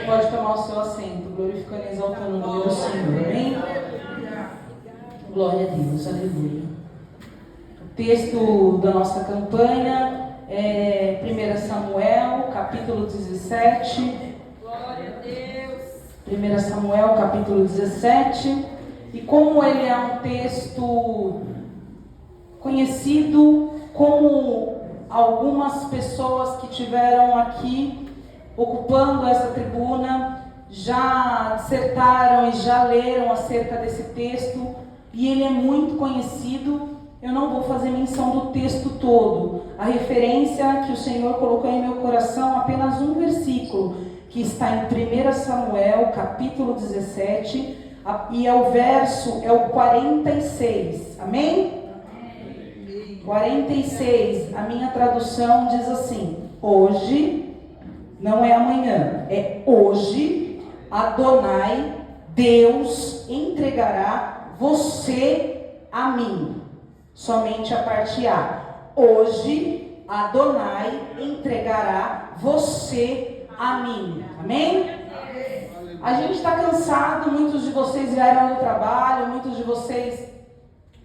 pode tomar o seu assento, glorificando e exaltando o nome do Senhor. Amém? Glória a Deus, aleluia. O texto da nossa campanha é 1 Samuel, capítulo 17. Glória a Deus. 1 Samuel, capítulo 17. E como ele é um texto conhecido, como algumas pessoas que tiveram aqui ocupando essa tribuna já dissertaram e já leram acerca desse texto, e ele é muito conhecido, eu não vou fazer menção do texto todo. A referência que o Senhor colocou em meu coração, apenas um versículo, que está em 1 Samuel, capítulo 17, e o verso é o 46, amém? 46, a minha tradução diz assim: hoje, não é amanhã, é hoje, Adonai, Deus, entregará você a mim. Somente a parte A. Hoje, Adonai entregará você a mim. Amém? A gente está cansado, muitos de vocês vieram do trabalho, muitos de vocês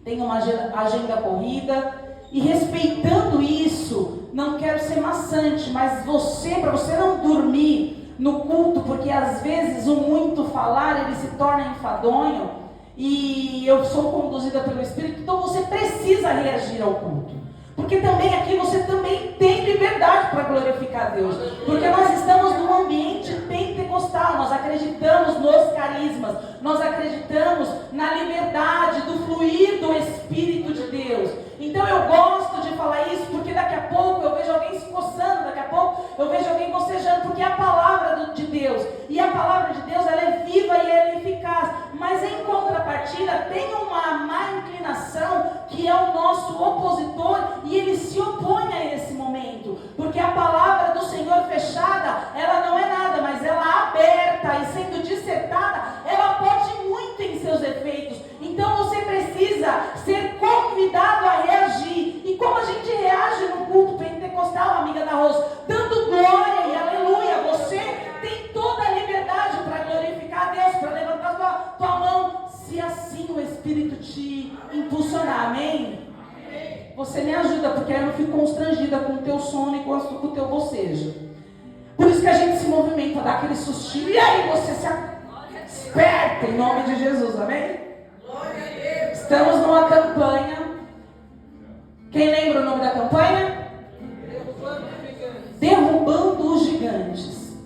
têm uma agenda corrida. E respeitando isso, não quero ser maçante, mas para você não dormir no culto, porque às vezes o muito falar, ele se torna enfadonho, e eu sou conduzida pelo Espírito, então você precisa reagir ao culto. Porque também aqui você também tem liberdade para glorificar a Deus. Porque nós estamos num ambiente pentecostal, nós acreditamos nos carismas, nós acreditamos na liberdade do fluir do Espírito de Deus. Então eu gosto de falar isso, porque daqui a pouco eu vejo alguém se coçando, daqui a pouco eu vejo alguém bocejando, porque é a palavra de Deus. E a palavra de Deus, ela é viva e ela é eficaz. Mas em contrapartida, tem uma má inclinação, que é o nosso opositor, e ele se opõe a esse momento. Porque a palavra do Senhor fechada, ela não é nada, mas ela aberta e sendo dissertada, ela pode muito em seus efeitos. Então você precisa ser convidado a reagir. E como a gente reage no culto pentecostal, amiga da Rosa? Dando glória e aleluia. Você tem toda a liberdade para glorificar a Deus, para levantar tua mão, se assim o Espírito te impulsionar. Amém? Você me ajuda, porque eu não fico constrangida com o teu sono e com o teu bocejo. Por isso que a gente se movimenta, dá aquele sustinho, e aí você se desperta em nome de Jesus, amém? Estamos numa campanha. Quem lembra o nome da campanha? Derrubando os gigantes.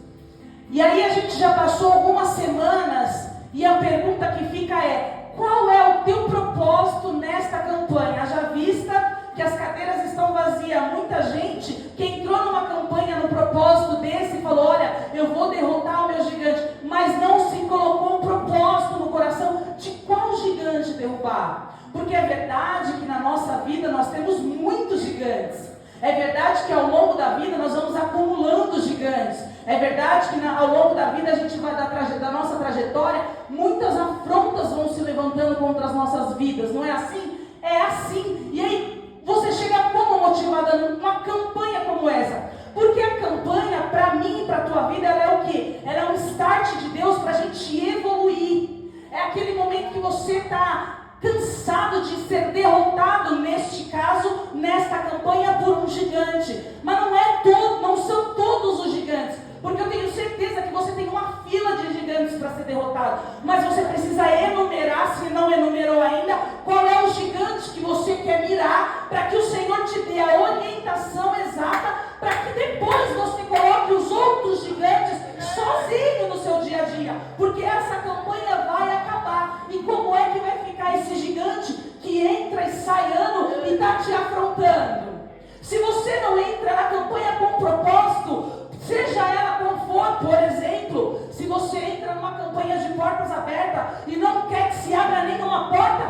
E aí a gente já passou algumas semanas, e a pergunta que fica é: qual é o teu propósito nesta campanha? Haja vista que as cadeiras estão vazias. Muita gente que entrou numa campanha no propósito desse falou: olha, eu vou derrotar o meu gigante, mas não se colocou um propósito no coração de qual gigante derrubar. Porque é verdade que na nossa vida nós temos muitos gigantes. É verdade que ao longo da vida nós vamos acumulando gigantes. É verdade que ao longo da vida a gente vai da nossa trajetória, muitas afrontas vão se levantando contra as nossas vidas. Não é assim? É assim. E aí você chega como motivada numa campanha como essa? Porque a campanha, para mim e para a tua vida, ela é o quê? Ela é um start de Deus para a gente evoluir. É aquele momento que você está cansado de ser derrotado, neste caso, nesta campanha, por um gigante. Mas não são todos os gigantes. Porque eu tenho certeza que você tem uma fila de gigantes para ser derrotado. Mas você precisa enumerar, se não enumerou ainda, qual é o gigante que você quer mirar, para que o Senhor te dê a orientação exata, para que depois você coloque os outros gigantes sozinho no seu dia a dia. Porque essa campanha vai acabar. E como é que vai ficar esse gigante que entra e sai ano e está te afrontando? Se você não entra na campanha com propósito, seja ela qual for, por exemplo, se você entra numa campanha de portas abertas e não quer que se abra nenhuma porta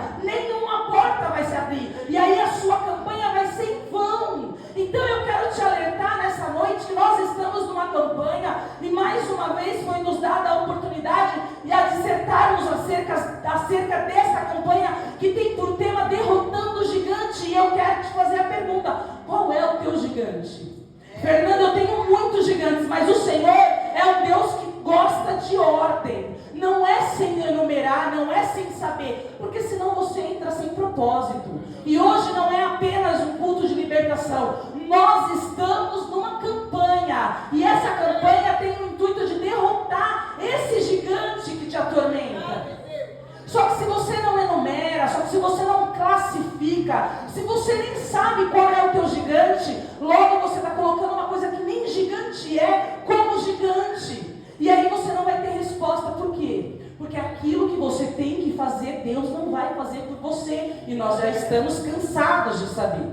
vai se abrir. E aí a sua campanha vai ser em vão. Então eu quero te alertar nessa noite que nós estamos numa campanha e mais uma vez foi nos dada a oportunidade de dissertarmos acerca dessa campanha que tem por tema derrotando o gigante. E eu quero te fazer a pergunta: qual é o teu gigante? Fernando, eu tenho muitos gigantes, mas o Senhor é um Deus que gosta propósito. E hoje não é apenas um culto de libertação. Nós estamos numa campanha. E essa campanha tem o intuito de derrotar esse gigante que te atormenta. Só que se você não enumera, só que se você não classifica, se você nem sabe qual é o teu gigante, logo você está colocando uma coisa que nem gigante é, como gigante. E aí você não vai ter resposta. Por quê? Porque aquilo que você tem que fazer, Deus não vai fazer por você. E nós já estamos cansados de saber.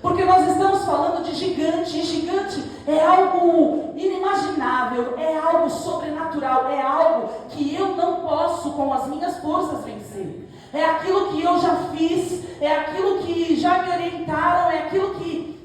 Porque nós estamos falando de gigante. E gigante é algo inimaginável, é algo sobrenatural, é algo que eu não posso com as minhas forças vencer. É aquilo que eu já fiz, é aquilo que já me orientaram, é aquilo que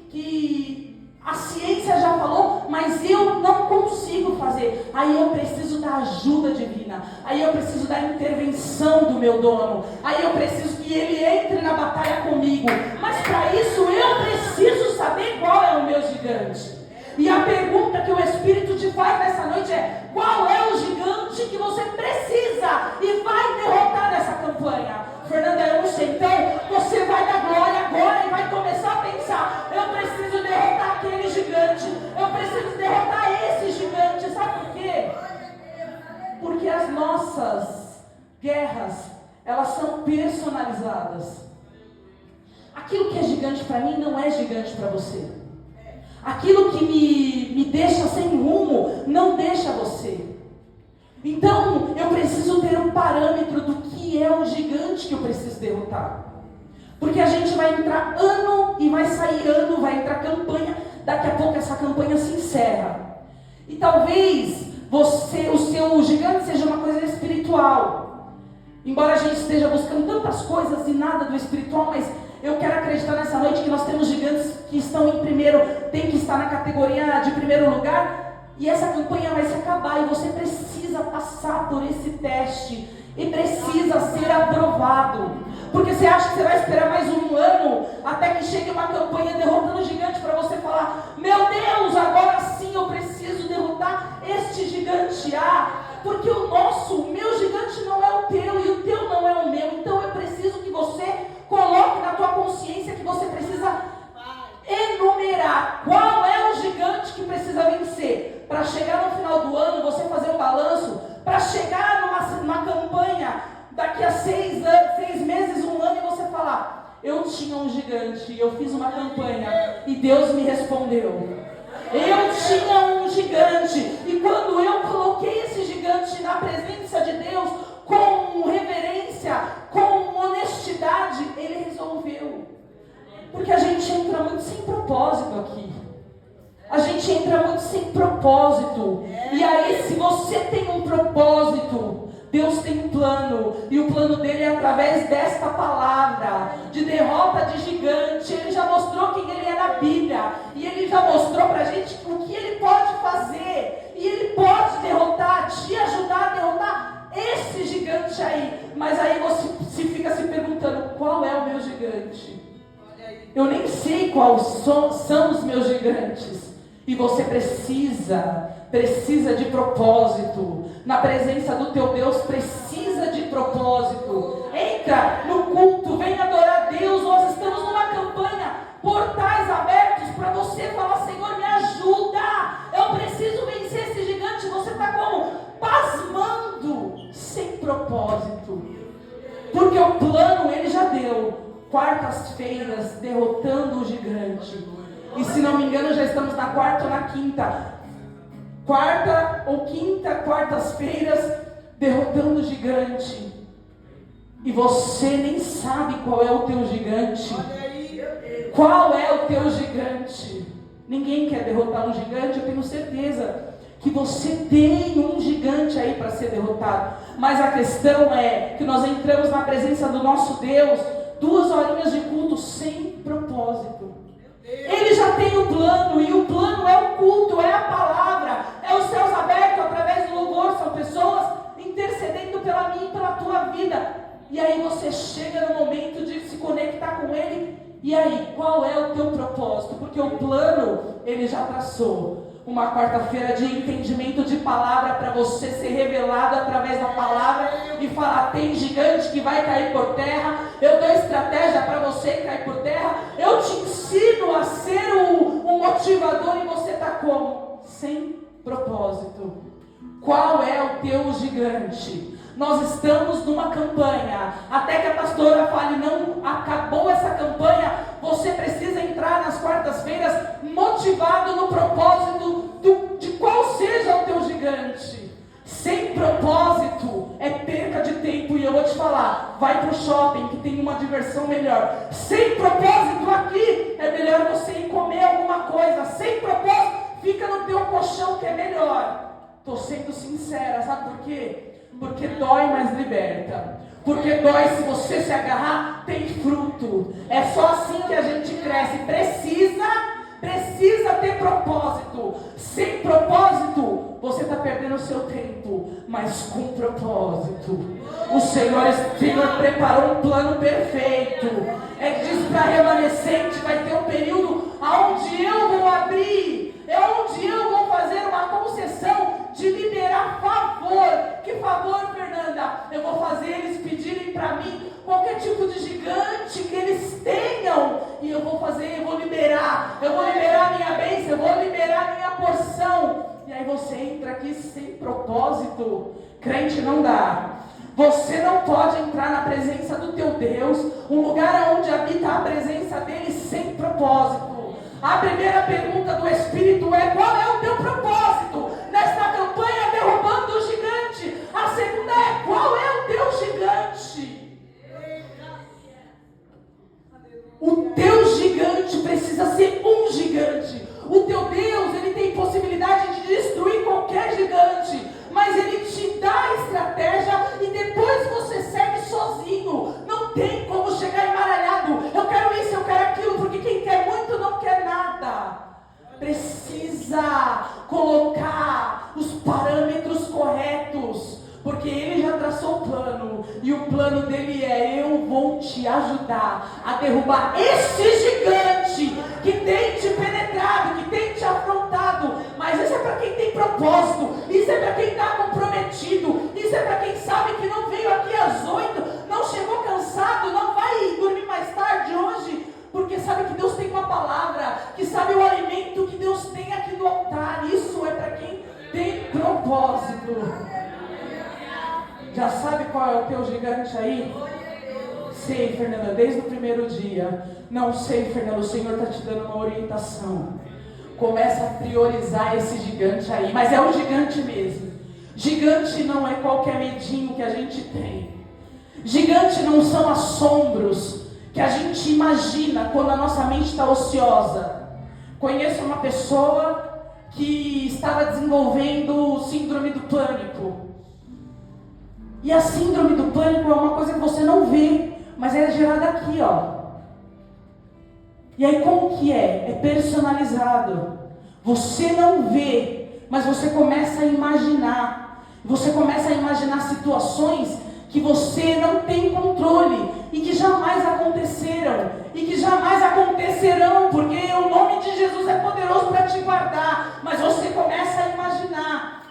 a ciência já falou, mas eu não consigo fazer. Aí eu preciso da ajuda divina. Aí eu preciso da intervenção do meu dono. Aí eu preciso que ele entre na batalha comigo. Mas para isso eu preciso saber qual é o meu gigante. E a pergunta que o Espírito te faz nessa noite é: qual é o gigante que você precisa e vai derrotar nessa campanha? Fernanda, eu não sei. Então você vai dar glória agora e vai começar a pensar: eu preciso derrotar aquele gigante, eu preciso derrotar esse gigante. Sabe por quê? Porque as nossas guerras, elas são personalizadas. Aquilo que é gigante para mim não é gigante para você. Aquilo que me deixa sem rumo não deixa você. Então eu preciso ter um parâmetro do que é o gigante que eu preciso derrotar. Porque a gente vai entrar ano e vai sair ano, vai entrar campanha. Daqui a pouco essa campanha se encerra. E talvez o seu gigante seja uma coisa espiritual. Embora a gente esteja buscando tantas coisas e nada do espiritual, mas eu quero acreditar nessa noite que nós temos gigantes que estão em primeiro, tem que estar na categoria de primeiro lugar. E essa campanha vai se acabar e você precisa passar por esse teste e precisa ser aprovado. Porque você acha que você vai esperar mais um ano até que chegue uma campanha derrotando o gigante para você falar: meu Deus, agora sim eu preciso derrotar este gigante. Porque o meu gigante não é o teu e o teu não é o meu. Então eu preciso que você coloque na tua consciência que você precisa enumerar qual é o gigante que precisa vencer, para chegar no final do ano, você fazer um balanço, para chegar numa campanha daqui a 6 meses, um ano, e você falar: eu tinha um gigante, eu fiz uma campanha e Deus me respondeu. Eu tinha um gigante, e quando eu coloquei esse gigante na presença de Deus, com reverência, com honestidade, Ele resolveu. Porque a gente entra muito sem propósito aqui. A gente entra muito sem propósito. E aí, se você tem um propósito, Deus tem um plano. E o plano dele é através desta palavra de derrota de gigante. Ele já mostrou quem ele é na Bíblia. E ele já mostrou pra gente o que ele pode fazer. E ele pode derrotar, te ajudar a derrotar esse gigante aí. Mas aí você fica se perguntando: qual é o meu gigante? Eu nem sei quais são os meus gigantes. E você precisa de propósito. Na presença do teu Deus, precisa de propósito. Entra no culto, vem adorar Deus. Nós estamos numa campanha, portais abertos para você falar: Senhor, me ajuda. Eu preciso vencer esse gigante. Você está como? Pasmando, sem propósito. Porque o plano Ele já deu. Quartas-feiras, derrotando o gigante. E se não me engano, já estamos na quarta ou na quinta. Quarta ou quinta, quartas-feiras, derrotando o gigante. E você nem sabe qual é o teu gigante. Qual é o teu gigante? Ninguém quer derrotar um gigante, eu tenho certeza que você tem um gigante aí para ser derrotado. Mas a questão é que nós entramos na presença do nosso Deus, 2 horinhas de culto sem propósito. Ele já tem o plano, e o plano é o culto, é a palavra, é os céus abertos através do louvor. São pessoas intercedendo pela minha e pela tua vida. E aí você chega no momento de se conectar com Ele. E aí, qual é o teu propósito? Porque o plano, Ele já traçou. Uma quarta-feira de entendimento de palavra, para você ser revelado através da palavra e fazer falar: tem gigante que vai cair por terra, eu dou estratégia para você cair por terra, eu te ensino a ser um motivador, e você está como? Sem propósito. Qual é o teu gigante? Nós estamos numa campanha, até que a pastora fale: não acabou essa campanha, você precisa entrar nas quartas-feiras motivado no propósito de qual seja o teu gigante. Sem propósito é perca de tempo, e eu vou te falar: vai para o shopping que tem uma diversão melhor. Sem propósito aqui, é melhor você ir comer alguma coisa. Sem propósito, fica no teu colchão que é melhor. Estou sendo sincera, sabe por quê? Porque dói, mas liberta. Porque dói, se você se agarrar, tem fruto. É só assim que a gente cresce. Precisa ter propósito. Sem propósito, você está perdendo o seu tempo. Mas com propósito, o Senhor preparou um plano perfeito. Diz para remanescente: vai ter um período onde eu vou abrir, onde eu vou fazer uma concessão de liberar favor. Que favor, Fernanda? Eu vou fazer eles pedirem para mim qualquer tipo de gigante que eles tenham, e eu vou liberar a minha bênção, eu vou liberar a minha porção. E aí você entra aqui sem propósito. Crente, não dá. Você não pode entrar na presença do teu Deus, um lugar onde habita a presença dele, sem propósito. A primeira pergunta do Espírito é: qual é o teu propósito nesta campanha derrubando o gigante? A segunda é: qual é o teu gigante? O teu gigante precisa ser um gigante. O teu Deus, ele tem possibilidade de destruir qualquer gigante, mas ele te dá a estratégia e depois você segue sozinho. Não tem como chegar embaralhado: eu quero isso, eu quero aquilo, porque quem quer muito não quer nada. Precisa colocar os parâmetros corretos, porque ele já traçou o plano, e o plano dele é: eu vou te ajudar a derrubar esse gigante que tem te penetrado, que tem te afrontado. Mas isso é para quem tem propósito, isso é para quem está comprometido, isso é para quem sabe que não veio aqui às 8, não chegou cansado, não vai dormir mais tarde hoje, porque sabe que Deus tem uma palavra, que sabe o alimento que Deus tem aqui no altar. Isso é para quem tem propósito. Já sabe qual é o teu gigante aí? Sei, Fernanda, desde o primeiro dia. Não sei, Fernanda, o Senhor está te dando uma orientação. Começa a priorizar esse gigante aí, mas é um gigante mesmo. Gigante não é qualquer medinho que a gente tem. Gigante não são assombros que a gente imagina quando a nossa mente está ociosa. Conheço uma pessoa que estava desenvolvendo síndrome do pânico. E a síndrome do pânico é uma coisa que você não vê, mas é gerada aqui, ó. E aí como que é? É personalizado. Você não vê, mas você começa a imaginar. Você começa a imaginar situações que você não tem controle e que jamais aconteceram e que jamais acontecerão, porque o nome de Jesus é poderoso para te guardar, mas você começa a imaginar.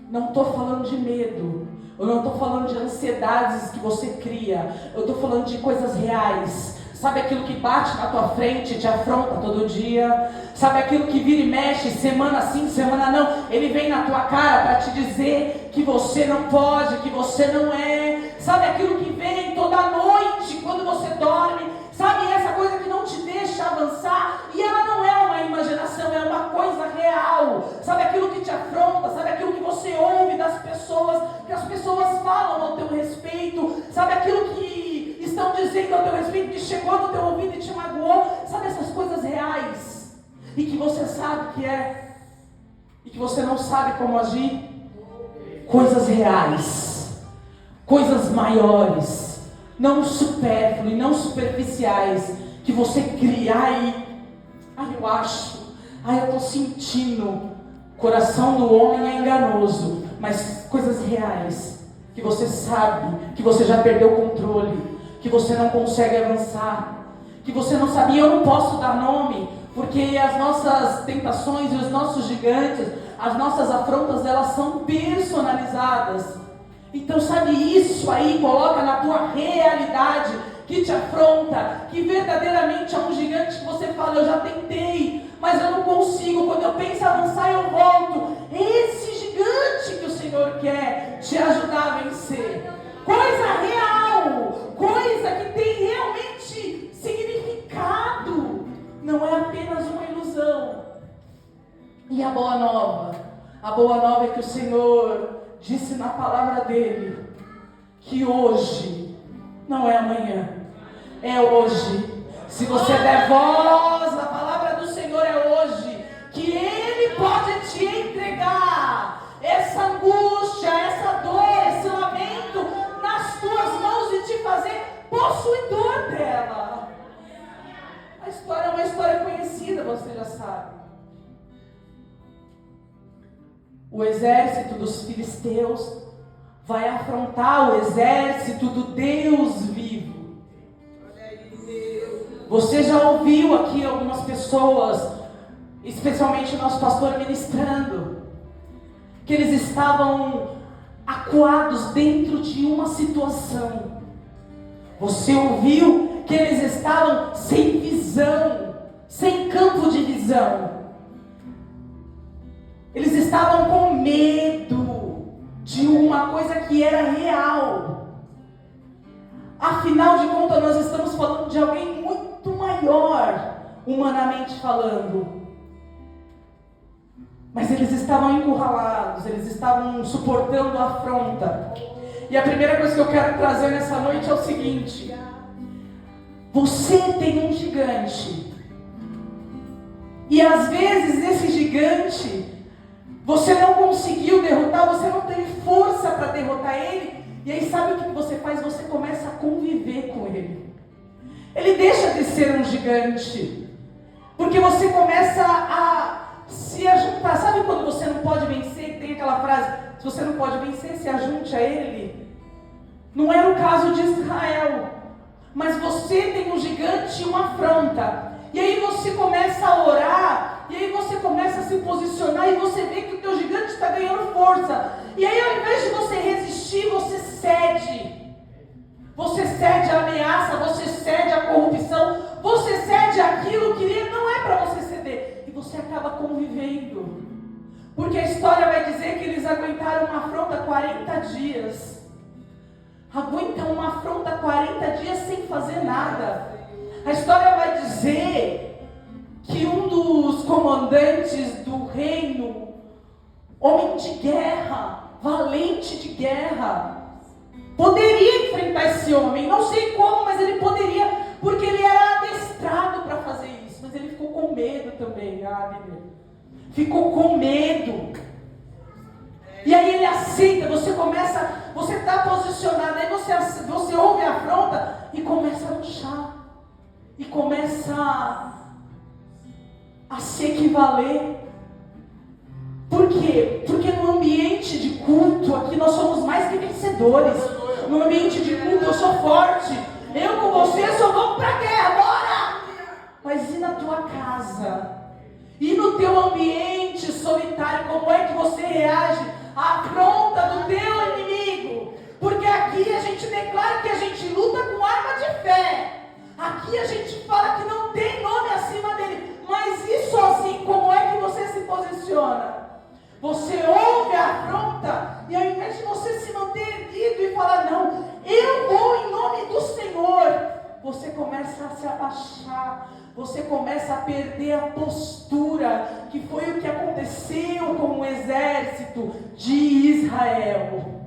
Não estou falando de medo, eu não estou falando de ansiedades que você cria, eu estou falando de coisas reais. Sabe aquilo que bate na tua frente e te afronta todo dia? Sabe aquilo que vira e mexe, semana sim, semana não? Ele vem na tua cara para te dizer que você não pode, que você não é. Sabe aquilo que vem toda noite quando você dorme? Sabe essa coisa que não te deixa avançar? E ela não é uma imaginação, é uma coisa real. Sabe aquilo que te afronta? Sabe aquilo que você ouve das pessoas, que as pessoas falam ao teu respeito? Sabe aquilo que estão dizendo ao teu respeito, que chegou no teu ouvido e te magoou? Sabe essas coisas reais? E que você sabe que é, e que você não sabe como agir? Coisas reais, coisas maiores, não supérfluas e não superficiais, que você cria. Eu acho, eu estou sentindo. O coração do homem é enganoso, mas coisas reais, que você sabe, que você já perdeu o controle, que você não consegue avançar, que você não sabe. E eu não posso dar nome, porque as nossas tentações e os nossos gigantes, as nossas afrontas, elas são personalizadas. Então sabe, isso aí coloca na tua realidade, que te afronta, que verdadeiramente é um gigante que você fala, eu já tentei, mas eu não consigo, quando eu penso em avançar eu volto. Esse gigante que o Senhor quer te ajudar a vencer. Coisa real, coisa que tem realmente significado, não é apenas uma ilusão. E a boa nova é que o Senhor disse na palavra dele, que hoje não é amanhã, é hoje. Se você der voz, a palavra do Senhor é hoje, que Ele pode te entregar essa angústia, essa dor, esse lamento nas tuas mãos e te fazer possuidor dela. A história é uma história conhecida, você já sabe. O exército dos filisteus vai afrontar o exército do Deus vivo. Você já ouviu aqui algumas pessoas, especialmente o nosso pastor ministrando, que eles estavam acuados dentro de uma situação. Você ouviu que eles estavam sem visão, sem campo de visão. Eles estavam com medo de uma coisa que era real. Afinal de contas, nós estamos falando de alguém muito maior, humanamente falando. Mas eles estavam encurralados, eles estavam suportando a afronta. E a primeira coisa que eu quero trazer nessa noite é o seguinte: você tem um gigante. E às vezes esse gigante você não conseguiu derrotar, você não teve força para derrotar ele. E aí sabe o que você faz? Você começa a conviver com ele. Ele deixa de ser um gigante, porque você começa a se ajuntar. Sabe quando você não pode vencer? Tem aquela frase, se você não pode vencer, se ajunte a ele. Não era o caso de Israel, mas você tem um gigante e uma afronta. E aí você começa a orar, e aí você começa a se posicionar, e você vê que o teu gigante está ganhando força. E aí ao invés de você resistir, você cede. Você cede a ameaça, você cede a corrupção, você cede aquilo que não é para você ceder. E você acaba convivendo. Porque a história vai dizer que eles aguentaram uma afronta 40 dias. Aguentam uma afronta 40 dias sem fazer nada. A história vai dizer que um dos comandantes do reino, homem de guerra, valente de guerra, poderia enfrentar esse homem. Não sei como, mas ele poderia, porque ele era adestrado para fazer isso. Mas ele ficou com medo também, Abner. Ficou com medo. E aí ele aceita, você está posicionado, aí você ouve a afronta e começa a murchar. E começa a se equivaler. Por quê? Porque no ambiente de culto aqui nós somos mais que vencedores. No ambiente de culto eu sou forte. Eu com você só vamos pra guerra, bora! Mas e na tua casa? E no teu ambiente solitário, como é que você reage à afronta do teu inimigo? Porque aqui a gente declara que a gente luta com arma de fé. Aqui a gente fala que não tem nome acima dele. Mas e sozinho, como é que você se posiciona? Você ouve a afronta e ao invés de você se manter erguido e falar, não, eu vou em nome do Senhor, você começa a se abaixar. Você começa a perder a postura, que foi o que aconteceu com o exército de Israel.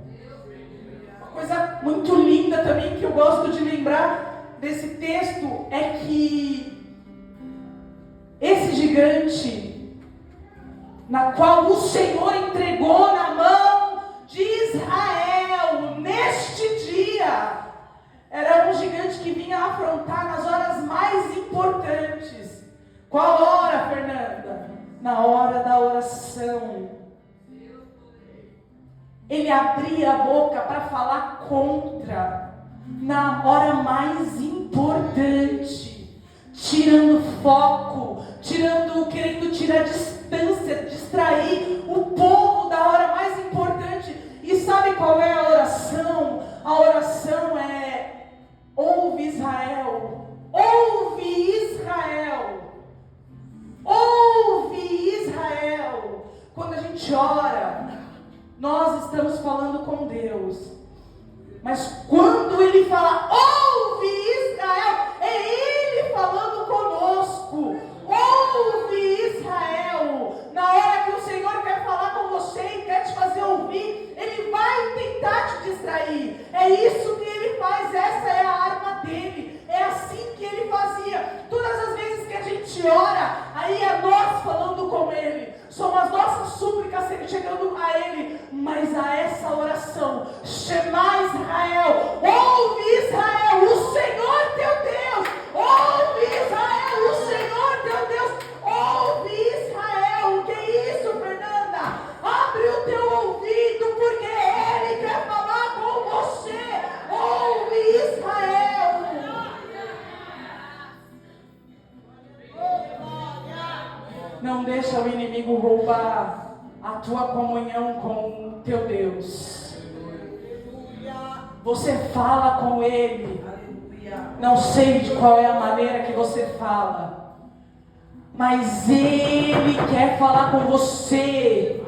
Uma coisa muito linda também que eu gosto de lembrar desse texto é que esse gigante, na qual o Senhor entregou na mão de Israel neste dia, era um gigante que vinha afrontar nas horas mais importantes. Qual hora, Fernanda? Na hora da oração. Ele abria a boca para falar contra, na hora mais importante, tirando foco, querendo tirar distância, distrair o povo da hora mais importante. E sabe qual é a oração? gente ora, nós estamos falando com Deus. Mas quando Ele fala, ouve Israel, é Ele falando conosco. Ouve Israel. Na hora que o Senhor quer falar com você e quer te fazer ouvir, Ele vai tentar te distrair. É isso que Ele faz, essa é a arma dele. É assim que Ele fazia. Todas as vezes que a gente ora, aí é nós falando com Ele. São as nossas súplicas chegando a Ele. Mas a essa oração, Shema Israel, ouve Israel, o Senhor teu Deus. Ouve Israel, o Senhor teu Deus. Ouve Israel. O que é isso, Fernanda? Abre o teu ouvido, porque Ele quer falar com você. Ouve Israel. Não deixa o inimigo roubar a tua comunhão com o teu Deus. Você fala com Ele. Não sei de qual é a maneira que você fala, mas Ele quer falar com você.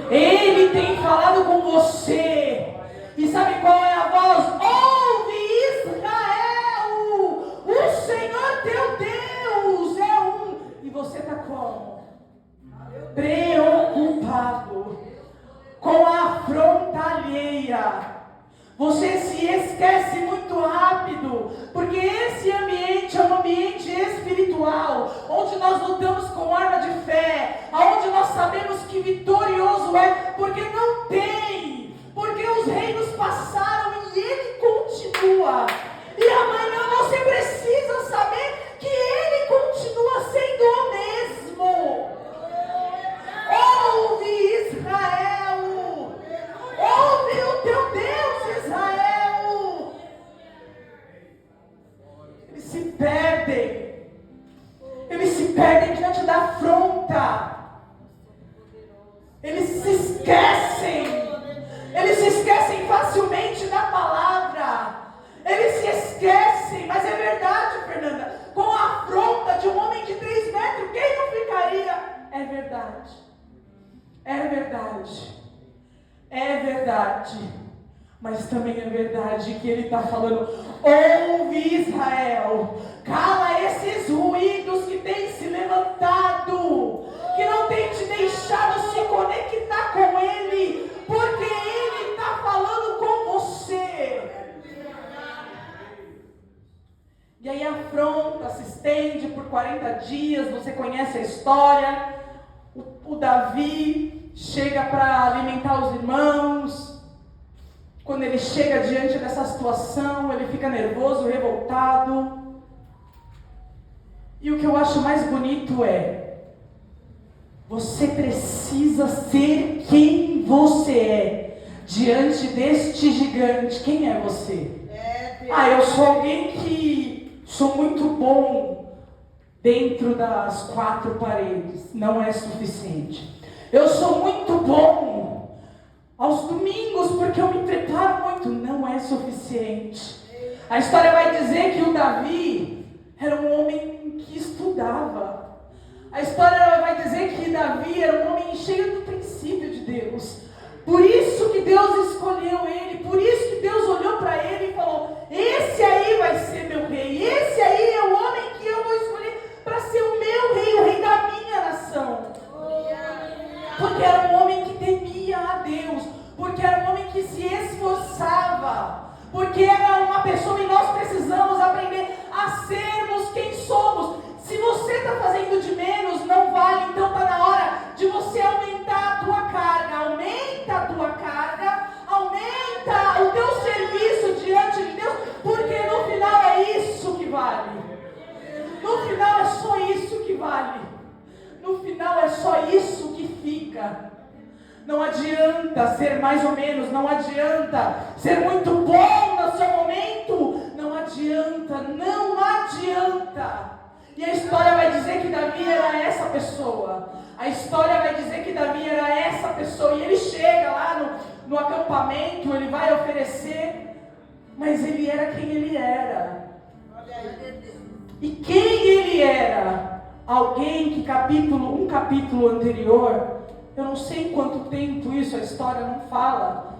Ele tem falado com você. E sabe qual é a voz? Ouve Israel, o Senhor teu Deus é um. E você está como? Preocupado com a afronta alheia. Você se esquece muito rápido, porque esse ambiente é um ambiente espiritual, onde nós lutamos com arma de fé, onde nós sabemos que vitorioso é, porque não tem, porque os reinos passaram e Ele continua. E amanhã você precisa saber que Ele continua sendo o mesmo. Ouve Israel, ouve o teu Deus Israel. Eles se perdem diante da afronta, eles se esquecem facilmente da palavra, eles se esquecem, mas é verdade, Fernanda, com a afronta de um homem de 3 metros, quem não ficaria? É verdade. É verdade, é verdade, mas também é verdade que Ele está falando, ouve Israel, cala esses ruídos que têm se levantado, que não têm te deixado se conectar com Ele, porque Ele está falando com você. E aí a afronta se estende por 40 dias, você conhece a história. O Davi chega para alimentar os irmãos. Quando ele chega diante dessa situação, ele fica nervoso, revoltado. E o que eu acho mais bonito é: você precisa ser quem você é diante deste gigante. Quem é você? Eu sou alguém que sou muito bom dentro das 4 paredes. Não é suficiente. Eu sou muito bom aos domingos porque eu me preparo muito. Não é suficiente. A história vai dizer que o Davi era um homem que estudava. A história vai dizer que Davi era um homem cheio do princípio de Deus. Por isso que Deus escolheu ele. Por isso que Deus olhou para ele e falou: esse aí vai ser meu rei. Esse aí é o homem que eu vou escolher para ser o meu rei, o rei da minha nação. Porque era um homem que temia a Deus, porque era um homem que se esforçava, porque era uma pessoa, e nós precisamos aprender a sermos quem somos. Se você está fazendo de menos, não vale, então está na hora de você aumentar a tua carga. Aumenta a tua carga, aumenta o teu serviço diante de Deus, porque no final é isso que vale. No final é só isso que vale. No final é só isso que fica. Não adianta ser mais ou menos, não adianta ser muito bom no seu momento, não adianta, não adianta. E a história vai dizer que Davi era essa pessoa. A história vai dizer que Davi era essa pessoa. E ele chega lá no acampamento, ele vai oferecer, mas ele era quem ele era. E quem ele era? Alguém que um capítulo anterior, Eu não sei quanto tempo isso, a história não fala.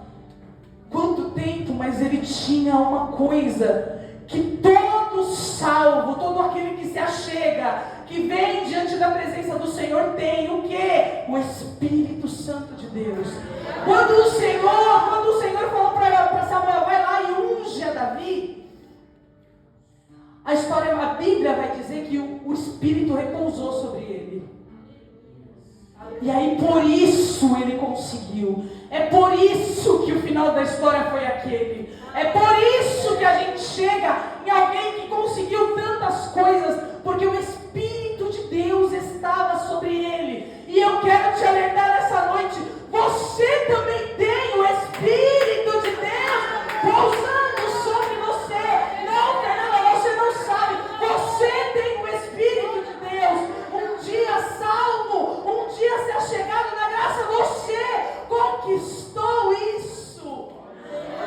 Quanto tempo, mas ele tinha uma coisa que todo salvo, todo aquele que se achega, que vem diante da presença do Senhor tem o quê? O Espírito Santo de Deus. Quando o Senhor falou para Samuel, vai lá e unge a Davi, a Bíblia vai dizer que o Espírito repousou sobre ele. E aí por isso ele conseguiu. É por isso que o final da história foi aquele. É por isso que a gente chega em alguém que conseguiu tantas coisas, porque o Espírito de Deus estava sobre ele. E eu quero te alertar nessa noite, você também tem o Espírito de Deus pousando sobre você. Não, Fernanda, você não sabe. Você tem o Espírito de Deus. Um dia salvo, um dia se achegado na graça, você conquistou isso.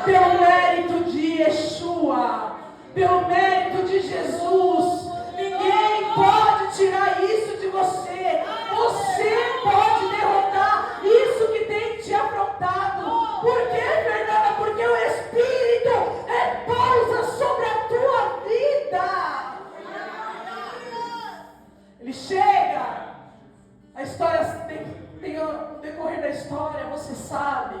Pelo mérito de Yeshua, pelo mérito de Jesus. Ninguém pode tirar isso de você. Você pode derrotar isso que tem te afrontado. Por quê, Fernanda? Porque o Espírito repousa sobre a tua vida. Ele chega. A história tem o decorrer da história, você sabe.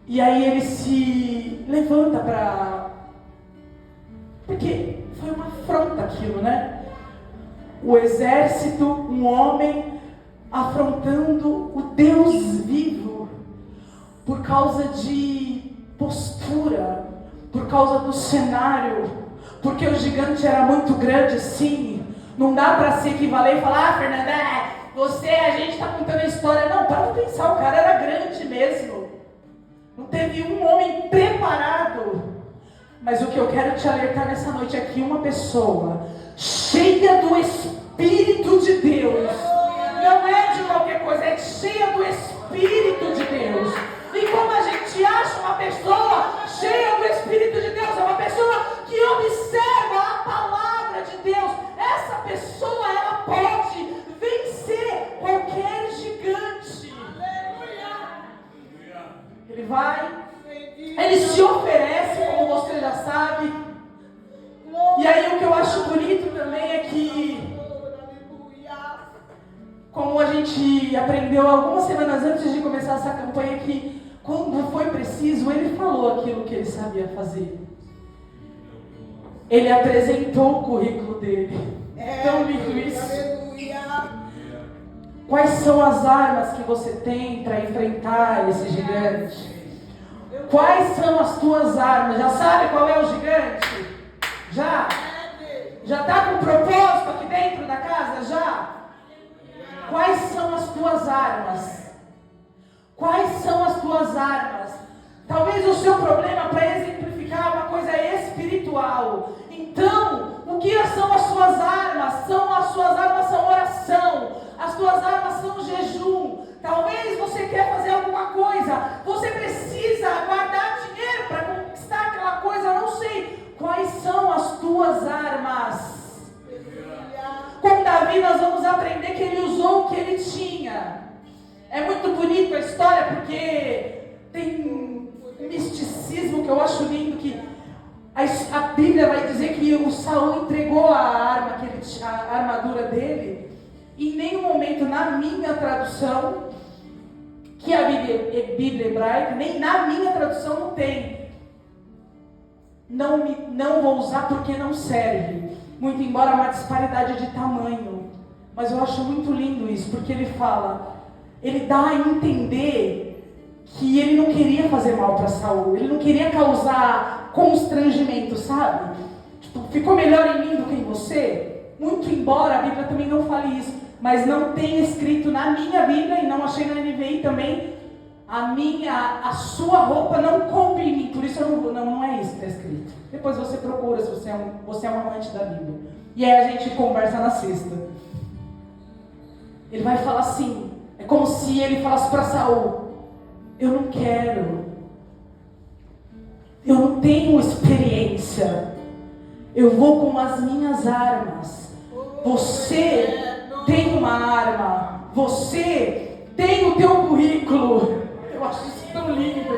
E aí ele se levanta para... Porque foi uma afronta aquilo, né? O exército, um homem afrontando o Deus vivo por causa de postura, por causa do cenário, porque o gigante era muito grande, sim. Não dá para se equivaler e falar, Fernanda, a gente está contando a história. Não, para de pensar, o cara era grande mesmo. Não teve um homem preparado. Mas o que eu quero te alertar nessa noite é que uma pessoa cheia do Espírito de Deus, não é de qualquer coisa, é cheia do Espírito de Deus. E como a gente acha uma pessoa cheia do Espírito de Deus? É uma pessoa que observa a palavra de Deus. Essa pessoa, ela pode vencer qualquer gigante. Ele vai, ele se oferece, como você já sabe. E aí o que eu acho bonito também é que, como a gente aprendeu algumas semanas antes de começar essa campanha, que quando foi preciso, ele falou aquilo que ele sabia fazer. Ele apresentou o currículo dele. Tão lindo isso. Quais são as armas que você tem para enfrentar esse gigante? Quais são as tuas armas? Já sabe qual é o gigante? Já? Já está com propósito aqui dentro da casa? Já? Quais são as tuas armas? Quais são as tuas armas? Talvez o seu problema, para exemplificar, é uma coisa espiritual. Então, o que são as suas armas? As suas armas são oração. As tuas armas são jejum. Talvez você quer fazer alguma coisa. Você precisa guardar dinheiro para conquistar aquela coisa. Eu não sei. Quais são as tuas armas? Com Davi nós vamos aprender que ele usou o que ele tinha. É muito bonito a história porque tem um misticismo que eu acho lindo, que a Bíblia vai dizer que o Saul entregou a arma, a armadura dele. Em nenhum momento na minha tradução, que é a Bíblia hebraica, nem na minha tradução não tem. Não vou usar porque não serve. Muito embora há uma disparidade de tamanho. Mas eu acho muito lindo isso, porque ele fala, ele dá a entender que ele não queria fazer mal para Saul, ele não queria causar constrangimento, sabe? Tipo, ficou melhor em mim do que em você? Muito embora a Bíblia também não fale isso, mas não tem escrito na minha Bíblia, e não achei na NVI também, a sua roupa não coube em mim, por isso eu não é isso que está escrito. Depois você procura, se você é um amante da Bíblia. E aí a gente conversa na sexta. Ele vai falar assim, é como se ele falasse para Saul, eu não quero, eu não tenho experiência, eu vou com as minhas armas. Você tem uma arma. Você tem o teu currículo. Eu acho isso tão lindo.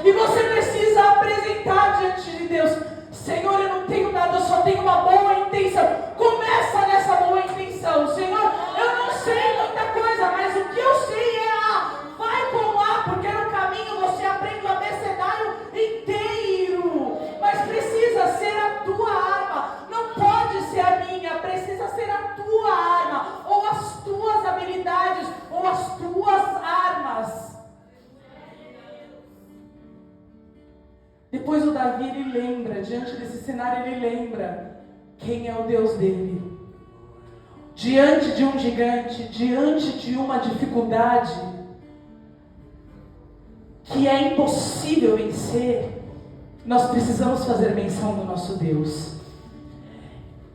E você precisa apresentar diante de Deus. Senhor, eu não tenho nada, eu só tenho uma boa intenção. Começa nessa boa intenção. Senhor, eu não sei muita coisa, mas o que eu sei é A. Vai com A, porque no caminho você aprende o abecedário inteiro. Mas precisa ser a tua arma. Não pode ser a minha, precisa ser a tua arma. Ou as tuas habilidades, ou as tuas armas. Depois o Davi, ele lembra, diante desse cenário, ele lembra quem é o Deus dele. Diante de um gigante, diante de uma dificuldade que é impossível vencer, nós precisamos fazer menção do nosso Deus.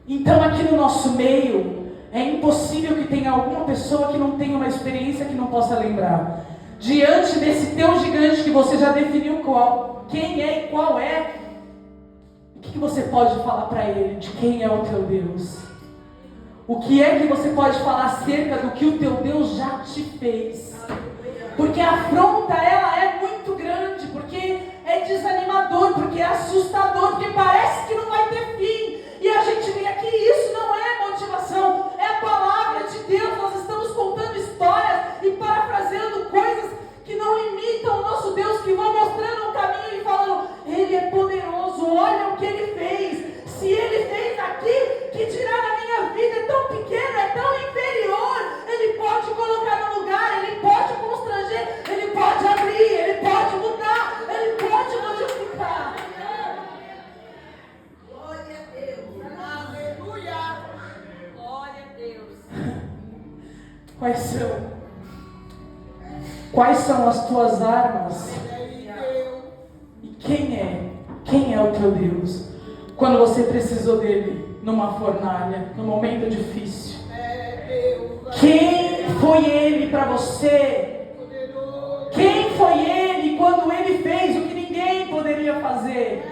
Então aqui no nosso meio, é impossível que tenha alguma pessoa que não tenha uma experiência que não possa lembrar. Diante desse teu gigante que você já definiu quem é e qual é, o que você pode falar para ele de quem é o teu Deus? O que é que você pode falar acerca do que o teu Deus já te fez? Porque a afronta, ela é muito grande, porque é desanimador, porque é assustador, porque parece que não vai ter fim. E a gente vem aqui, isso não é motivação, é a palavra de Deus. Nós estamos contando histórias e parafraseando coisas que não imitam o nosso Deus, que vão mostrando um caminho e falando, Ele é poderoso, olha o que Ele fez. Se Ele fez aqui, que dirá na minha vida, é tão pequeno, é tão inferior. Ele pode colocar no lugar, Ele pode constranger, Ele pode abrir, Ele pode mudar, Ele pode modificar. Glória a Deus, aleluia, glória a Deus. Quais são as tuas armas? E quem é o teu Deus? Quando você precisou dele numa fornalha, num momento difícil. Quem foi ele para você? Quem foi ele quando ele fez o que ninguém poderia fazer?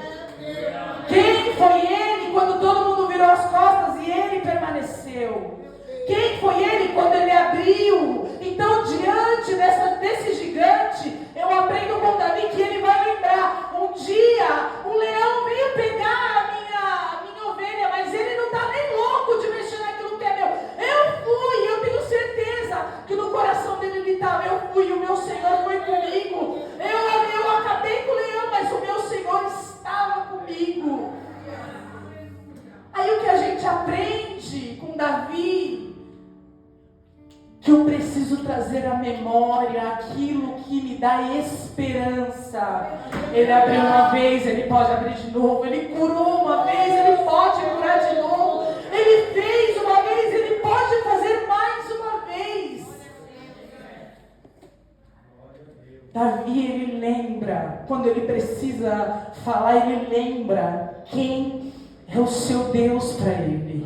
Quem foi ele quando todo mundo virou as costas e ele permaneceu? Quem foi ele quando ele abriu? Então, diante desse gigante, eu aprendo com Davi que ele vai lembrar. Um dia, um leão veio pegar a minha ovelha, mas ele não está nem louco de mexer naquilo que é meu. Eu tenho certeza que no coração dele ele estava. Eu fui, o meu Senhor foi comigo. Eu acabei com o leão, mas o meu Senhor estava comigo. Aí o que a gente aprende com Davi, que eu preciso trazer à memória aquilo que me dá esperança. Ele abriu uma vez, ele pode abrir de novo. Ele curou uma vez, ele pode curar de novo. Ele fez uma vez, ele pode fazer mais uma vez. Davi, ele lembra, quando ele precisa falar, ele lembra quem é o seu Deus para ele.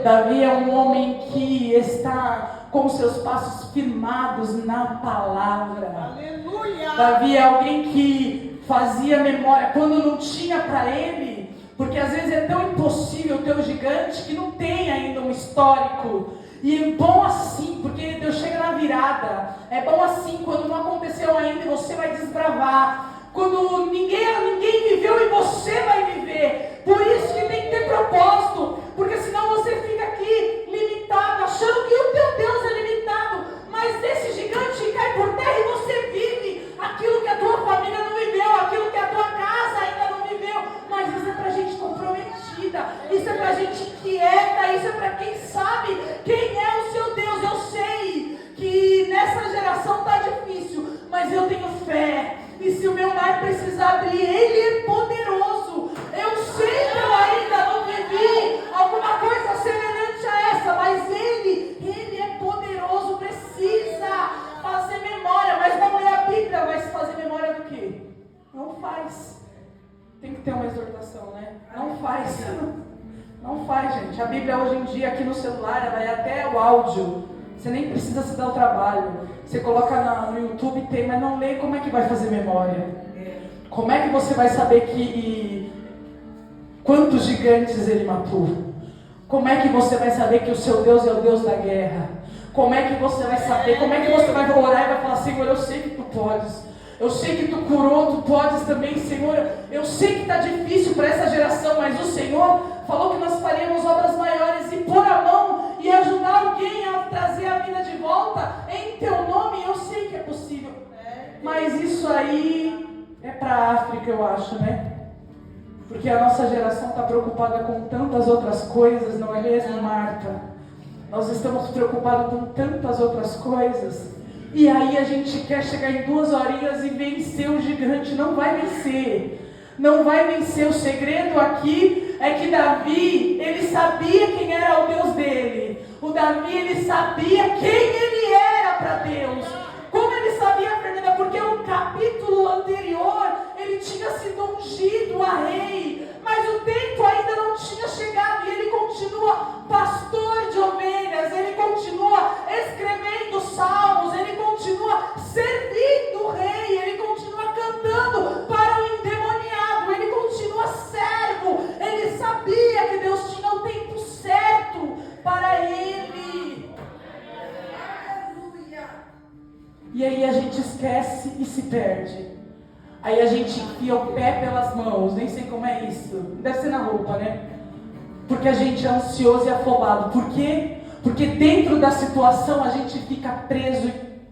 Davi é um homem que está com seus passos firmados na palavra. Aleluia! Davi é alguém que fazia memória quando não tinha para ele, porque às vezes é tão impossível ter um gigante que não tem ainda um histórico. E é bom assim, porque Deus chega na virada. É bom assim, quando não aconteceu ainda, você vai desbravar. Quando ninguém viveu e você vai viver. Por isso que tem que ter propósito, porque senão você fica aqui limitado, achando que o teu Deus é limitado. Mas esse gigante cai por terra e você vive aquilo que a tua família não viveu, aquilo que a tua casa ainda não viveu. Mas isso é pra gente comprometida, isso é pra gente quieta, isso é pra quem sabe quem é o seu Deus. Eu sei que nessa geração tá difícil, mas eu tenho fé. E se o meu mar precisar abrir, Ele é poderoso. Eu sei que eu ainda não vivi alguma coisa semelhante a essa, mas Ele é poderoso. Precisa fazer memória, mas não ler a Bíblia, vai se fazer memória do quê? Não faz. Tem que ter uma exortação, né? Não faz. Não faz, gente. A Bíblia hoje em dia aqui no celular, ela é até o áudio. Você nem precisa se dar o trabalho. Você coloca no YouTube, tem, mas não lê, como é que vai fazer memória? Como é que você vai saber quantos gigantes ele matou? Como é que você vai saber que o seu Deus é o Deus da guerra? Como é que você vai saber? Como é que você vai orar e vai falar: Senhor, eu sei que tu podes. Eu sei que tu curou, tu podes também, Senhor. Eu sei que está difícil para essa geração, mas o Senhor falou que nós faríamos obras maiores, e pôr a mão e ajudar alguém a trazer a vida de volta em teu nome. Eu sei que é possível. Mas isso aí é para a África, eu acho, né? Porque a nossa geração está preocupada com tantas outras coisas, não é mesmo, Marta? Nós estamos preocupados com tantas outras coisas. E aí a gente quer chegar em 2 horinhas e vencer o gigante. Não vai vencer. Não vai vencer. O segredo aqui é que Davi, ele sabia quem era o Deus dele. O Davi, ele sabia quem ele era para Deus. Como ele sabia, Fernanda? Porque o capítulo anterior, ele tinha sido ungido a rei, mas o tempo ainda não tinha chegado, e ele continua pastor de ovelhas, ele continua escrevendo salmos, ele continua servindo o rei, ele continua cantando para o endemoniado, ele continua servo. Ele sabia que Deus tinha o tempo certo para ele. E aí a gente esquece e se perde. Aí a gente enfia o pé pelas mãos, nem sei como é isso. Deve ser na roupa, né? Porque a gente é ansioso e afobado. Por quê? Porque dentro da situação a gente fica preso e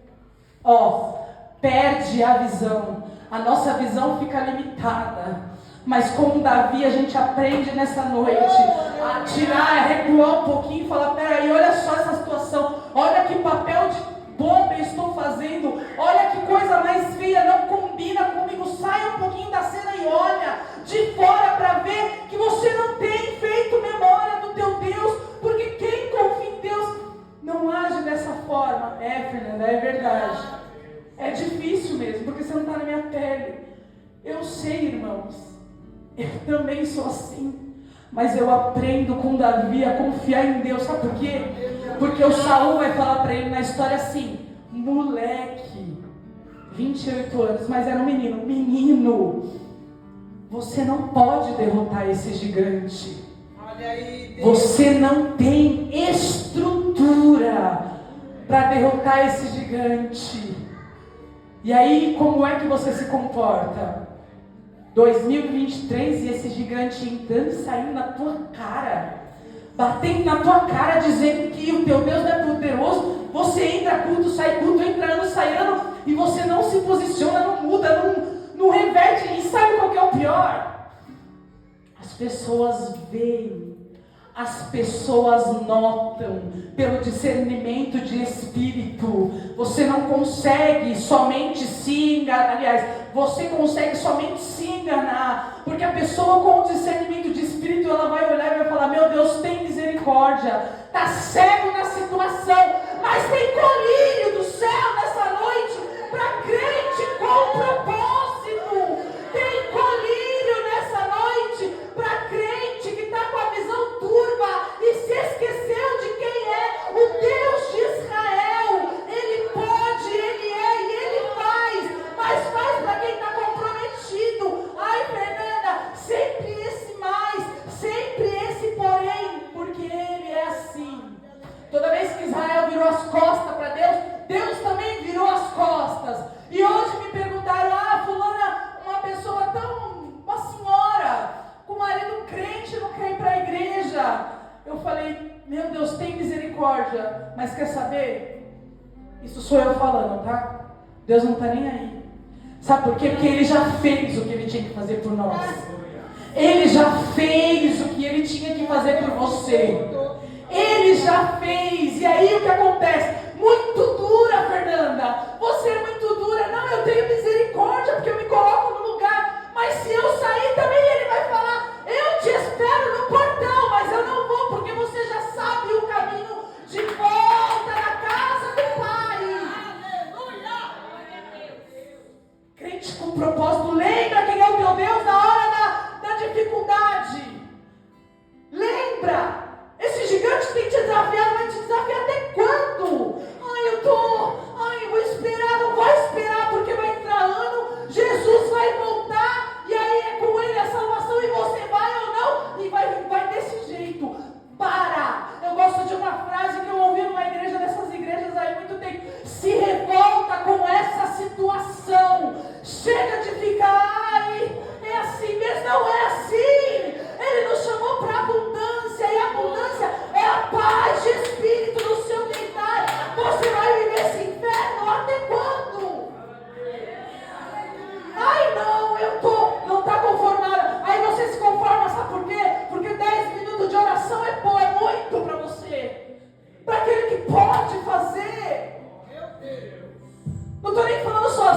perde a visão. A nossa visão fica limitada. Mas como Davi, a gente aprende nessa noite a tirar, a recuar um pouquinho e falar: peraí, olha só essa situação. Olha que papel de bomba eu estou fazendo, olha que coisa mais feia, não combina comigo. Sai um pouquinho da cena e olha de fora para ver que você não tem feito memória do teu Deus, porque quem confia em Deus não age dessa forma. Fernanda, é verdade, é difícil mesmo, porque você não está na minha pele. Eu sei, irmãos, eu também sou assim, mas eu aprendo com Davi a confiar em Deus. Sabe por quê? Porque o Saul vai falar para ele na história assim: moleque, 28 anos, mas era um menino. Menino, você não pode derrotar esse gigante. Olha aí, você não tem estrutura para derrotar esse gigante. E aí, como é que você se comporta? 2023 e esse gigante entrando e saindo na tua cara, batendo na tua cara, dizendo que o teu Deus não é poderoso. Você entra culto, sai culto, entra ano, sai ano, e você não se posiciona, não muda, não reverte. E sabe qual que é o pior? As pessoas veem, as pessoas notam, pelo discernimento de espírito. Você não consegue somente se enganar, aliás, você consegue somente se enganar, porque a pessoa com discernimento de espírito, ela vai olhar e vai falar: meu Deus, tem misericórdia. Está cego na situação, mas tem colírio do céu nessa noite para crente com propósito. Tem colírio nessa noite para crente que está com a visão turva e se esqueceu de quem é o Deus de Israel. Ele pode, ele é e ele faz, mas faz para quem está comprometido. Ai, Fernanda, sempre esse mais, sempre esse porém, porque ele é assim. Toda vez que Israel virou as costas para Deus, Deus também virou as costas. E hoje me perguntaram: fulana, uma pessoa uma senhora, com marido crente, não quer ir para a igreja. Eu falei: meu Deus, tem misericórdia. Mas quer saber? Isso sou eu falando, tá? Deus não está nem aí. Sabe por quê? Porque Ele já fez o que Ele tinha que fazer por nós. Ele já fez o que Ele tinha que fazer por você. Ele já fez. E aí o que acontece? Muito dura, Fernanda. Você é muito dura. Não, eu tenho misericórdia porque eu me coloco no lugar. Mas se eu sair também, Ele vai falar: eu te espero no portão, mas eu não vou, porque você já sabe o caminho de volta na casa do Pai. Aleluia! Crente com propósito, lembra quem é o teu Deus na hora da dificuldade. Lembra? Esse gigante tem te desafiado, vai te desafiar até quando?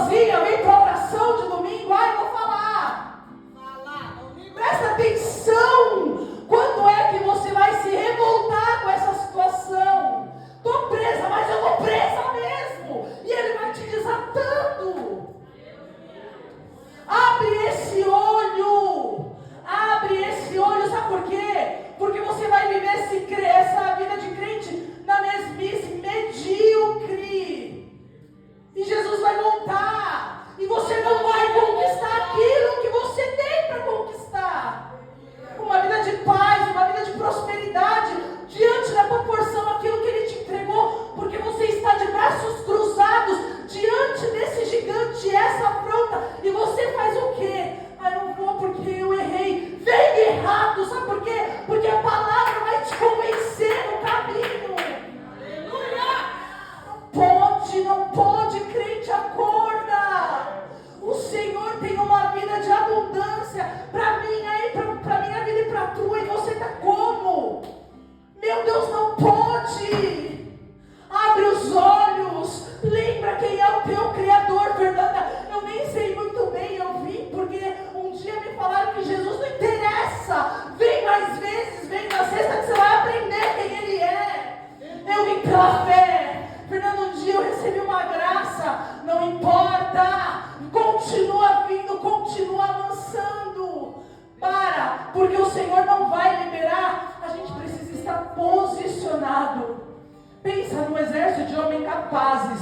sozinha, vem para a oração de domingo, eu vou falar. Presta atenção. Quando é que você vai se revoltar com essa situação? Estou presa, mas eu vou presa mesmo. E ele vai te desatando. Abre esse olho. Abre esse olho, sabe por quê? Porque você vai viver essa vida de crente na mesmice, medíocre. E Jesus vai voltar. E você não vai conquistar aquilo que você tem para conquistar. Uma vida de paz, uma vida de prosperidade, diante da proporção aquilo que Ele te entregou, porque você está de braços cruzados, diante desse gigante, essa afronta, e você faz o quê? Não vou porque eu errei. Vem errado, sabe por quê? Porque a palavra vai te convencer no caminho. Não pode, crente, acorda. O Senhor tem uma vida de abundância para mim, para minha vida e para a tua, e você está como? Meu Deus, não pode. Abre os olhos, lembra quem é o teu Criador, Fernanda. Eu nem sei muito bem, eu vim porque um dia me falaram que Jesus não interessa. Vem mais vezes, vem na sexta que você vai aprender quem Ele é. Eu vim pela fé. Fernanda, um dia eu recebi uma graça, não importa, continua vindo, continua avançando. Porque o Senhor não vai liberar, a gente precisa estar posicionado. Pensa no exército de homens capazes,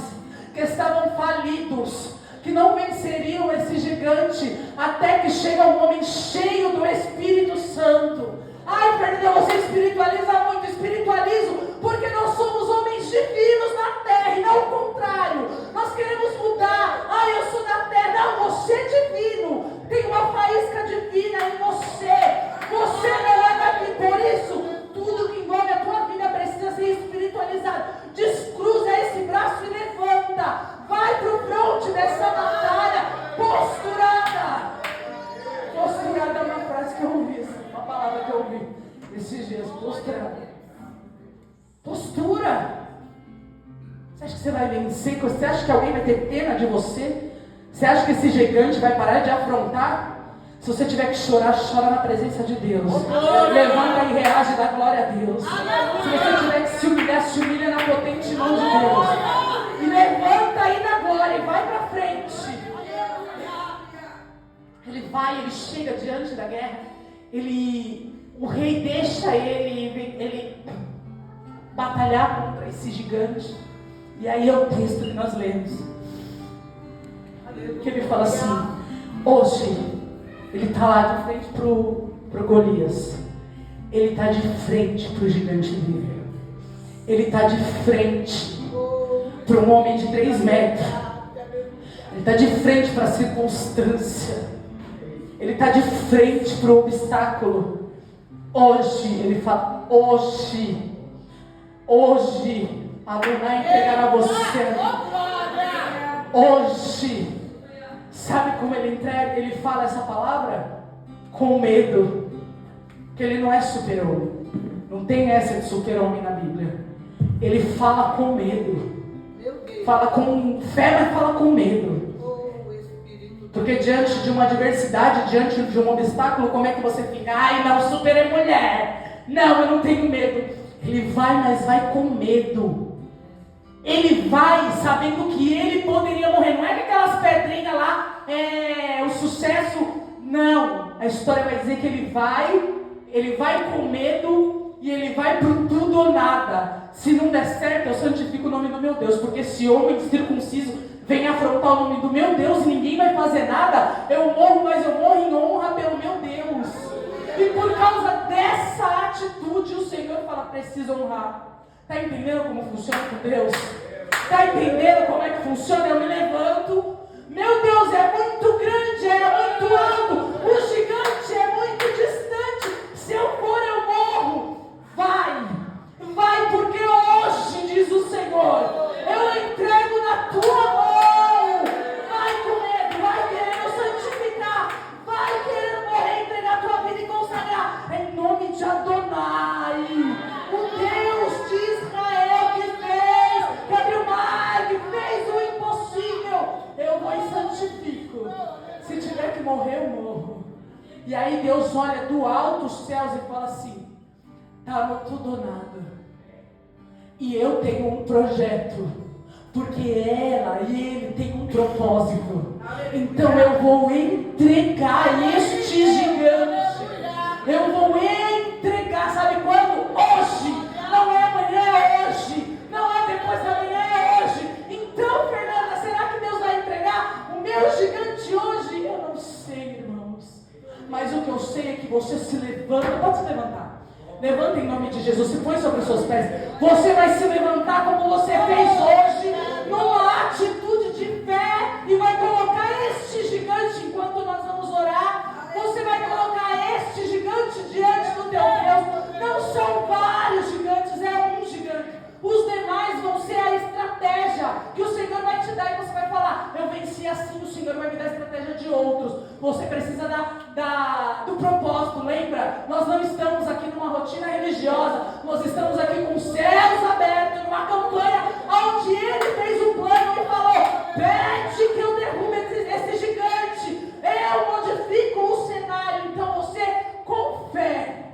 que estavam falidos, que não venceriam esse gigante, até que chega um homem cheio do Espírito Santo. Ai, Fernanda, você espiritualiza muito. Espiritualizo porque nós somos homens divinos na terra, e não o contrário. Nós queremos mudar. Eu sou da terra. Não, você é divino. Tem uma faísca divina em você. Você não é daqui. Por isso, tudo que envolve a tua vida precisa ser espiritualizado. Descruza esse braço e levanta. Vai para o fronte dessa batalha posturada. Posturada é uma frase que eu ouvi, uma palavra que eu ouvi esses dias. Posturada. Postura. Você acha que você vai vencer? Você acha que alguém vai ter pena de você? Você acha que esse gigante vai parar de afrontar? Se você tiver que chorar, chora na presença de Deus. Levanta e reage, dá glória a Deus. Se você tiver que se humilhar, se humilha na potente mão de Deus. E levanta aí na glória e vai para frente. Ele chega diante da guerra. O rei deixa ele batalhar contra esse gigante. E aí é o texto que nós lemos, que ele fala assim: hoje ele está lá de frente pro Golias, ele está de frente pro gigante dele, ele está de frente para um homem de 3 metros, ele está de frente para a circunstância, ele está de frente para o obstáculo. Hoje ele fala: hoje Adonai entregará você. Hoje, sabe como ele entrega? Ele fala essa palavra com medo, que ele não é super-homem. Não tem essa de super-homem na Bíblia. Ele fala com medo, fala com fé, mas fala com medo. Porque diante de uma adversidade, diante de um obstáculo, como é que você fica? Não, super é mulher. Não, eu não tenho medo. Ele vai, mas vai com medo. Ele vai sabendo que ele poderia morrer. Não é que aquelas pedrinhas lá o sucesso. Não. A história vai dizer que ele vai com medo e ele vai pro tudo ou nada. Se não der certo, eu santifico o nome do meu Deus. Porque se homem circunciso vem afrontar o nome do meu Deus e ninguém vai fazer nada, eu morro, mas eu morro em honra pelo meu Deus. E por causa dessa atitude, o Senhor fala: precisa honrar. Está entendendo como funciona com Deus? Está entendendo como é que funciona? Eu me levanto. Meu Deus, é muito grande, é muito alto. O gigante é muito distante. Se eu for, eu morro. Vai, porque hoje, diz o Senhor, eu entrego na tua mão. Vai com medo, vai querendo santificar, vai querendo morrer, entregar a tua vida e consagrar. Em nome de Adonai, o Deus de Israel que fez, que abriu o mar, que fez o impossível. Eu vou E aí Deus olha do alto os céus e fala assim: tá tudo nada. E eu tenho um projeto, porque ela e ele têm um propósito. Então eu vou entregar este gigante. Eu vou entregar, sabe quando? Hoje. Não é amanhã, é hoje. Não é depois da manhã, é hoje. Então, Fernanda, será que Deus vai entregar o meu gigante hoje? Eu não sei, irmãos. Mas o que eu sei é que você se levanta. Pode se levantar. Levanta em nome de Jesus. Se põe sobre os seus pés. Você vai se levantar como você fez hoje, numa atitude de fé, e vai colocar este gigante enquanto nós vamos orar. Você vai colocar este gigante diante do teu Deus. Não são vários gigantes, é um gigante. Os demais vão ser a estratégia que o Senhor vai te dar, e você vai falar: eu venci assim, o Senhor vai me dar a estratégia de outros. Você precisa do propósito. Lembra? Nós não estamos aqui numa rotina religiosa, nós estamos aqui com os céus abertos, numa campanha onde Ele fez um plano e falou: pede que eu derrube esse gigante, eu modifico o cenário. Então você, com fé,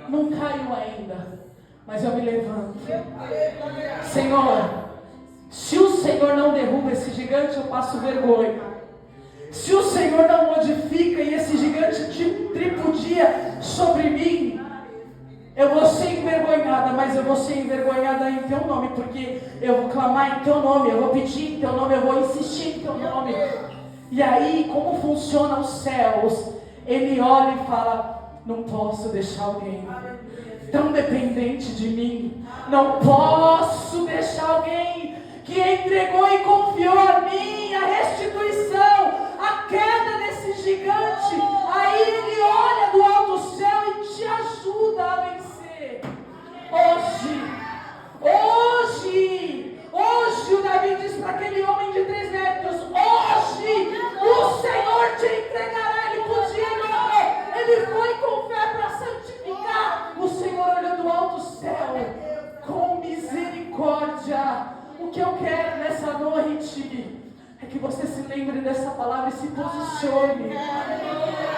não caiu ainda, mas eu me levanto. Senhor, se o Senhor não derruba esse gigante, eu passo vergonha. Se o Senhor não modifica e esse gigante tripudia sobre mim, eu vou ser envergonhada, mas eu vou ser envergonhada em teu nome, porque eu vou clamar em teu nome, eu vou pedir em teu nome, eu vou insistir em teu nome. E aí, como funciona os céus? Ele olha e fala: não posso deixar alguém tão dependente de mim, não posso deixar alguém que entregou e confiou a mim a restituição, a queda desse gigante. Aí Ele olha do alto céu e te ajuda a vencer. Hoje o Davi diz para aquele homem de 3 metros: hoje o Senhor te entregará. Ele podia morrer, ele foi com fé para santificar. O Senhor olhou do alto céu com misericórdia. O que eu quero nessa noite é que você se lembre dessa palavra e se posicione.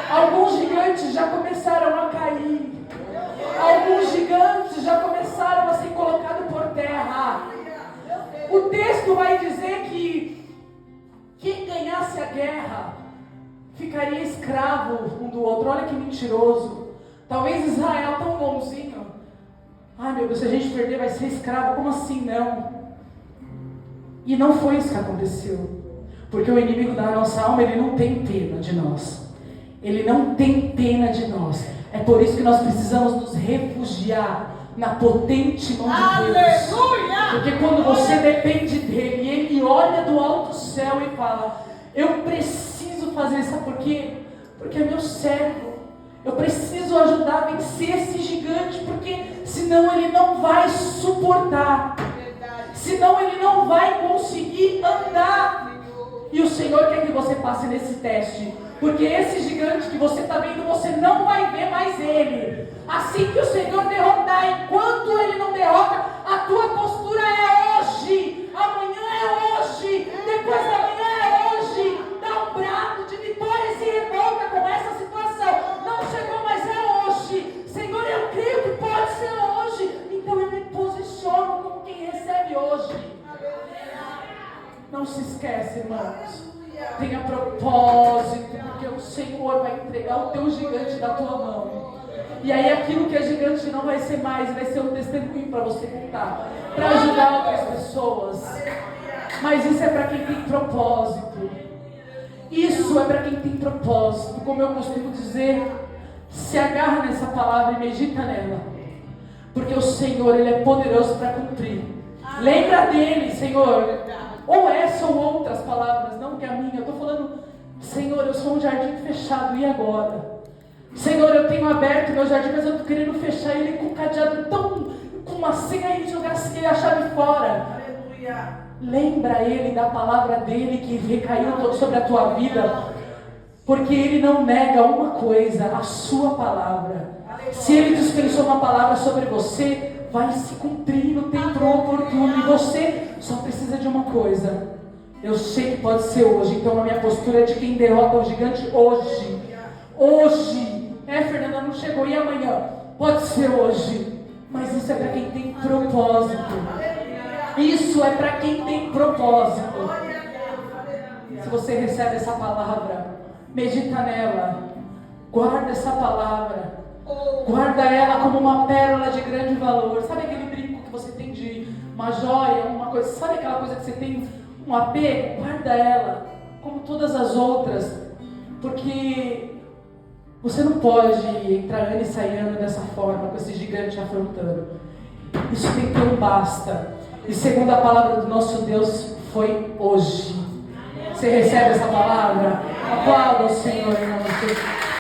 Alguns gigantes já começaram a cair. Alguns gigantes já começaram a ser colocados por terra. O texto vai dizer que quem ganhasse a guerra ficaria escravo um do outro. Olha que mentiroso. Talvez Israel tão bonzinho: ai meu Deus, se a gente perder vai ser escravo. Como assim não? E não foi isso que aconteceu. Porque o inimigo da nossa alma, ele não tem pena de nós. Ele não tem pena de nós. É por isso que nós precisamos nos refugiar na potente mão de Deus. Aleluia! Porque quando você depende dele, e ele olha do alto céu e fala: eu preciso fazer isso. Sabe por quê? Porque é meu servo. Eu preciso ajudar a vencer esse gigante, porque senão ele não vai suportar. Senão ele não vai conseguir andar. E o Senhor quer que você passe nesse teste, porque esse gigante que você está vendo, você não vai ver mais ele. Assim que o Senhor derrotar, enquanto ele não derrota, a tua postura é hoje. Amanhã é hoje. Depois da manhã é hoje. Dá um brado de vitória e se revolta com essa situação. Não chegou, mas é hoje. Senhor, eu creio que pode ser hoje. Então eu me posiciono como quem recebe hoje. Não se esquece, irmãos. Tenha propósito, porque o Senhor vai entregar o teu gigante da tua mão. E aí aquilo que é gigante não vai ser mais, vai ser um testemunho para você contar, para ajudar outras pessoas. Mas isso é para quem tem propósito. Isso é para quem tem propósito. Como eu costumo dizer, se agarra nessa palavra e medita nela, porque o Senhor, Ele é poderoso para cumprir. Lembra dele, Senhor. Ou essa ou outras palavras, não que a minha. Eu estou falando: Senhor, eu sou um jardim fechado, e agora? Senhor, eu tenho aberto meu jardim, mas eu estou querendo fechar ele com um cadeado tão, com uma senha, e jogar a chave fora. Aleluia. Lembra ele da palavra dele que recaiu sobre a tua vida, porque ele não nega uma coisa: a sua palavra. Se ele dispensou uma palavra sobre você, vai se cumprir no tempo oportuno, e você só precisa de uma coisa: eu sei que pode ser hoje. Então a minha postura é de quem derrota o gigante hoje, Hoje. Fernanda, não chegou. E amanhã? Pode ser hoje. Mas isso é para quem tem propósito. Isso é para quem tem propósito. Se você recebe essa palavra, medita nela. Guarda essa palavra. Guarda ela como uma pérola de grande valor. Sabe aquele brinco que você tem de uma joia, uma coisa? Sabe aquela coisa que você tem um apego? Guarda ela como todas as outras. Porque você não pode entrar ano e sair ano dessa forma, com esse gigante afrontando. Isso tem que ter um basta. E segundo a palavra do nosso Deus, foi hoje. Você recebe essa palavra? Aplauda o Senhor em nome de Jesus.